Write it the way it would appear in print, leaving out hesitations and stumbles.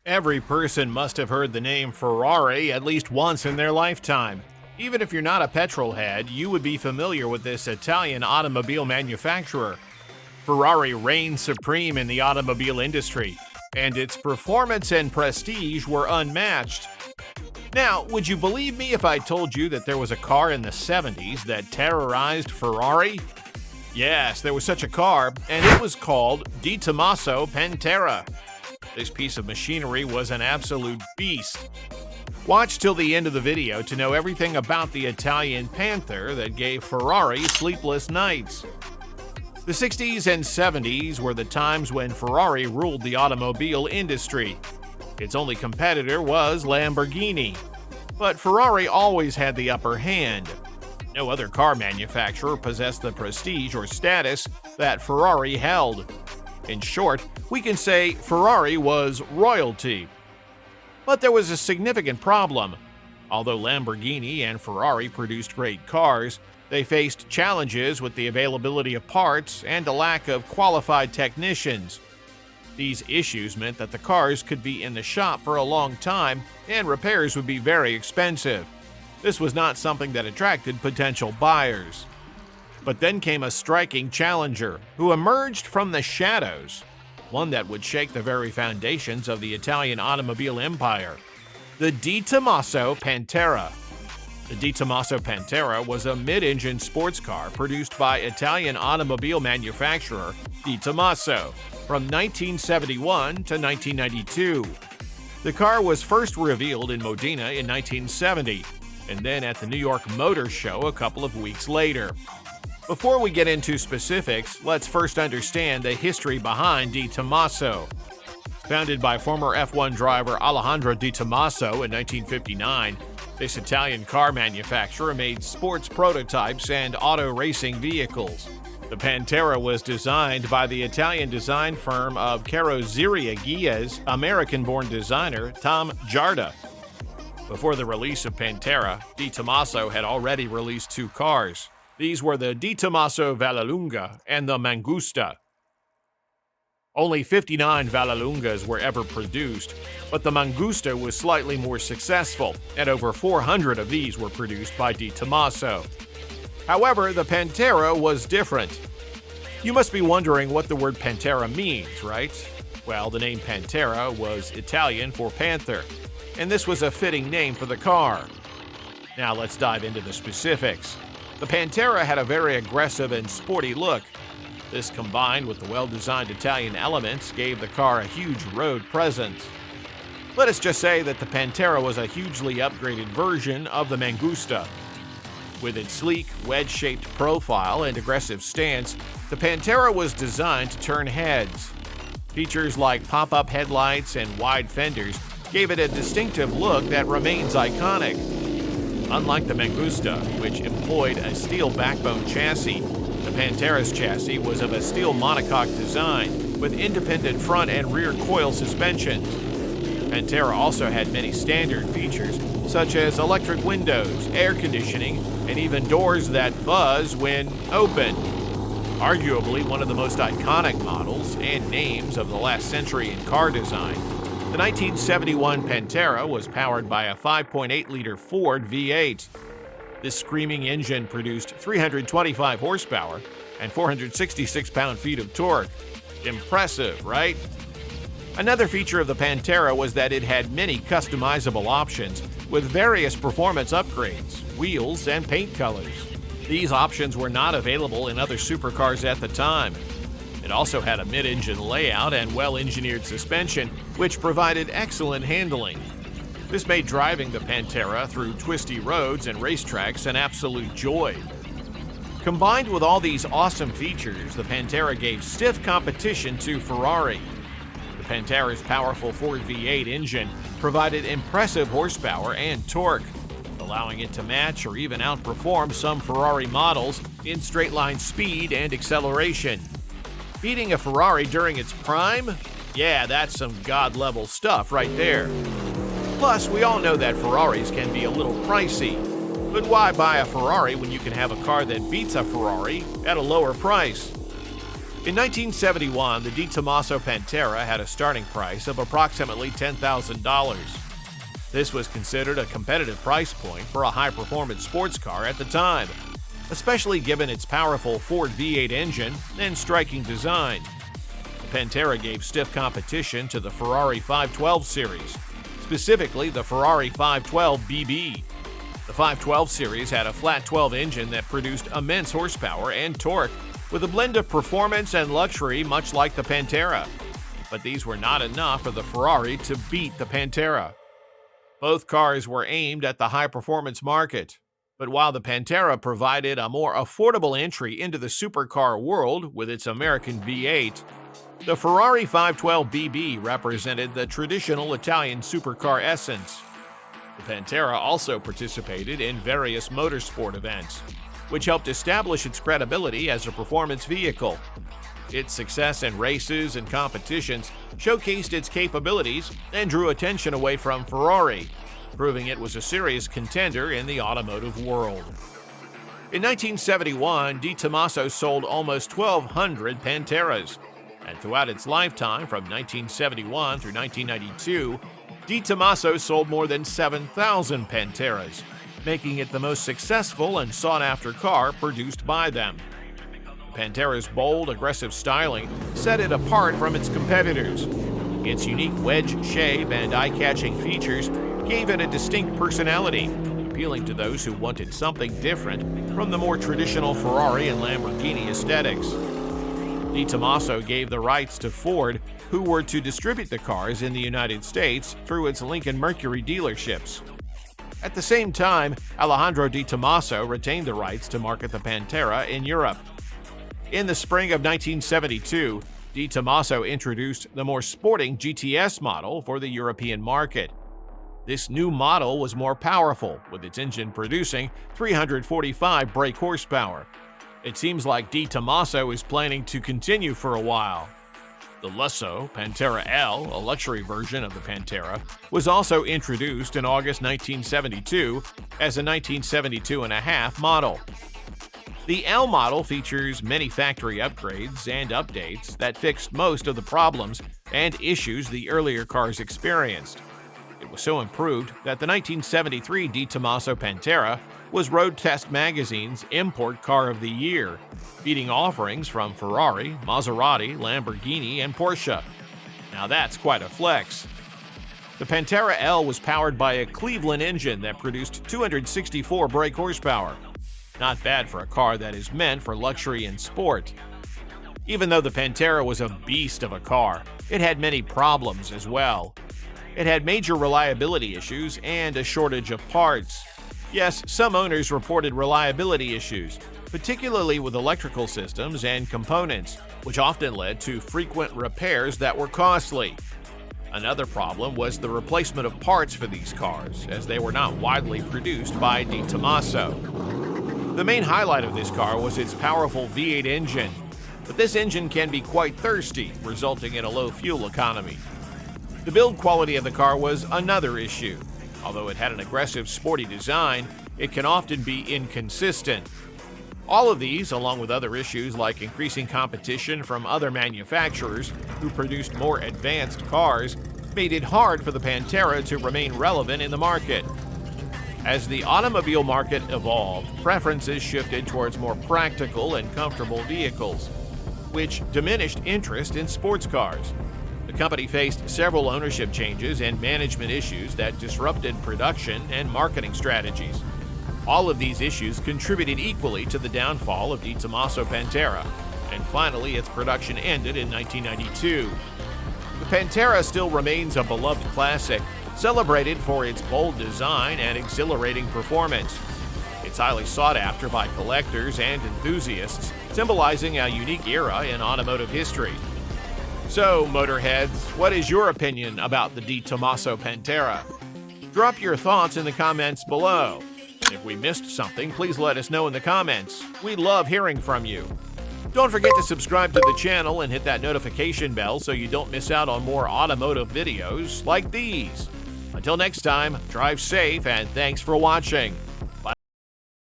Every person must have heard the name Ferrari at least once in their lifetime. Even if you're not a petrolhead, you would be familiar with this Italian automobile manufacturer. Ferrari reigns supreme in the automobile industry, and its performance and prestige were unmatched. Now, would you believe me if I told you that there was a car in the 70s that terrorized Ferrari? Yes, there was such a car, and it was called DeTomaso Pantera. This piece of machinery was an absolute beast. Watch till the end of the video to know everything about the Italian Panther that gave Ferrari sleepless nights. The 60s and 70s were the times when Ferrari ruled the automobile industry. Its only competitor was Lamborghini. But Ferrari always had the upper hand. No other car manufacturer possessed the prestige or status that Ferrari held. In short, we can say Ferrari was royalty. But there was a significant problem. Although Lamborghini and Ferrari produced great cars, they faced challenges with the availability of parts and a lack of qualified technicians. These issues meant that the cars could be in the shop for a long time and repairs would be very expensive. This was not something that attracted potential buyers. But then came a striking challenger who emerged from the shadows, one that would shake the very foundations of the Italian automobile empire: the DeTomaso Pantera. The DeTomaso Pantera was a mid-engine sports car produced by Italian automobile manufacturer DeTomaso from 1971 to 1992. The car was first revealed in Modena in 1970, and then at the New York Motor Show a couple of weeks later. Before we get into specifics, let's first understand the history behind DeTomaso. Founded by former F1 driver Alejandro DeTomaso in 1959, this Italian car manufacturer made sports prototypes and auto racing vehicles. The Pantera was designed by the Italian design firm of Carrozzeria Ghia's American-born designer Tom Giarda. Before the release of Pantera, DeTomaso had already released two cars. These were the DeTomaso Vallelunga and the Mangusta. Only 59 Vallelungas were ever produced, but the Mangusta was slightly more successful, and over 400 of these were produced by DeTomaso. However, the Pantera was different. You must be wondering what the word Pantera means, right? Well, the name Pantera was Italian for panther, and this was a fitting name for the car. Now let's dive into the specifics. The Pantera had a very aggressive and sporty look. This, combined with the well-designed Italian elements, gave the car a huge road presence. Let us just say that the Pantera was a hugely upgraded version of the Mangusta. With its sleek, wedge-shaped profile and aggressive stance, the Pantera was designed to turn heads. Features like pop-up headlights and wide fenders gave it a distinctive look that remains iconic. Unlike the Mangusta, which employed a steel backbone chassis, the Pantera's chassis was of a steel monocoque design with independent front and rear coil suspensions. Pantera also had many standard features, such as electric windows, air conditioning, and even doors that buzz when opened. Arguably one of the most iconic models and names of the last century in car design, the 1971 Pantera was powered by a 5.8-liter Ford V8. This screaming engine produced 325 horsepower and 466 pound-feet of torque. Impressive, right? Another feature of the Pantera was that it had many customizable options with various performance upgrades, wheels, and paint colors. These options were not available in other supercars at the time. It also had a mid-engine layout and well-engineered suspension, which provided excellent handling. This made driving the Pantera through twisty roads and racetracks an absolute joy. Combined with all these awesome features, the Pantera gave stiff competition to Ferrari. The Pantera's powerful Ford V8 engine provided impressive horsepower and torque, allowing it to match or even outperform some Ferrari models in straight-line speed and acceleration. Beating a Ferrari during its prime? Yeah, that's some God-level stuff right there. Plus, we all know that Ferraris can be a little pricey. But why buy a Ferrari when you can have a car that beats a Ferrari at a lower price? In 1971, the DeTomaso Pantera had a starting price of approximately $10,000. This was considered a competitive price point for a high-performance sports car at the time, especially given its powerful Ford V8 engine and striking design. The Pantera gave stiff competition to the Ferrari 512 series, specifically the Ferrari 512 BB. The 512 series had a flat 12 engine that produced immense horsepower and torque, with a blend of performance and luxury much like the Pantera. But these were not enough for the Ferrari to beat the Pantera. Both cars were aimed at the high-performance market, but while the Pantera provided a more affordable entry into the supercar world with its American V8, the Ferrari 512 BB represented the traditional Italian supercar essence. The Pantera also participated in various motorsport events, which helped establish its credibility as a performance vehicle. Its success in races and competitions showcased its capabilities and drew attention away from Ferrari, proving it was a serious contender in the automotive world. In 1971, DeTomaso sold almost 1,200 Panteras, and throughout its lifetime from 1971 through 1992, DeTomaso sold more than 7,000 Panteras, making it the most successful and sought-after car produced by them. The Pantera's bold, aggressive styling set it apart from its competitors. Its unique wedge shape and eye-catching features gave it a distinct personality, appealing to those who wanted something different from the more traditional Ferrari and Lamborghini aesthetics. DeTomaso gave the rights to Ford, who were to distribute the cars in the United States through its Lincoln Mercury dealerships. At the same time, Alejandro DeTomaso retained the rights to market the Pantera in Europe. In the spring of 1972, DeTomaso introduced the more sporting GTS model for the European market. This new model was more powerful, with its engine producing 345 brake horsepower. It seems like DeTomaso is planning to continue for a while. The Lusso Pantera L, a luxury version of the Pantera, was also introduced in August 1972 as a 1972.5 model. The L model features many factory upgrades and updates that fixed most of the problems and issues the earlier cars experienced. It was so improved that the 1973 DeTomaso Pantera was Road Test Magazine's Import Car of the Year, beating offerings from Ferrari, Maserati, Lamborghini, and Porsche. Now that's quite a flex. The Pantera L was powered by a Cleveland engine that produced 264 brake horsepower. Not bad for a car that is meant for luxury and sport. Even though the Pantera was a beast of a car, it had many problems as well. It had major reliability issues and a shortage of parts. Yes, some owners reported reliability issues, particularly with electrical systems and components, which often led to frequent repairs that were costly. Another problem was the replacement of parts for these cars, as they were not widely produced by DeTomaso. The main highlight of this car was its powerful V8 engine, but this engine can be quite thirsty, resulting in a low fuel economy. The build quality of the car was another issue. Although it had an aggressive, sporty design, it can often be inconsistent. All of these, along with other issues like increasing competition from other manufacturers who produced more advanced cars, made it hard for the Pantera to remain relevant in the market. As the automobile market evolved, preferences shifted towards more practical and comfortable vehicles, which diminished interest in sports cars. The company faced several ownership changes and management issues that disrupted production and marketing strategies. All of these issues contributed equally to the downfall of DeTomaso Pantera, and finally its production ended in 1992. The Pantera still remains a beloved classic, celebrated for its bold design and exhilarating performance. It's highly sought after by collectors and enthusiasts, symbolizing a unique era in automotive history. So, motorheads, what is your opinion about the DeTomaso Pantera? Drop your thoughts in the comments below. If we missed something, please let us know in the comments. We love hearing from you. Don't forget to subscribe to the channel and hit that notification bell so you don't miss out on more automotive videos like these. Until next time, drive safe and thanks for watching.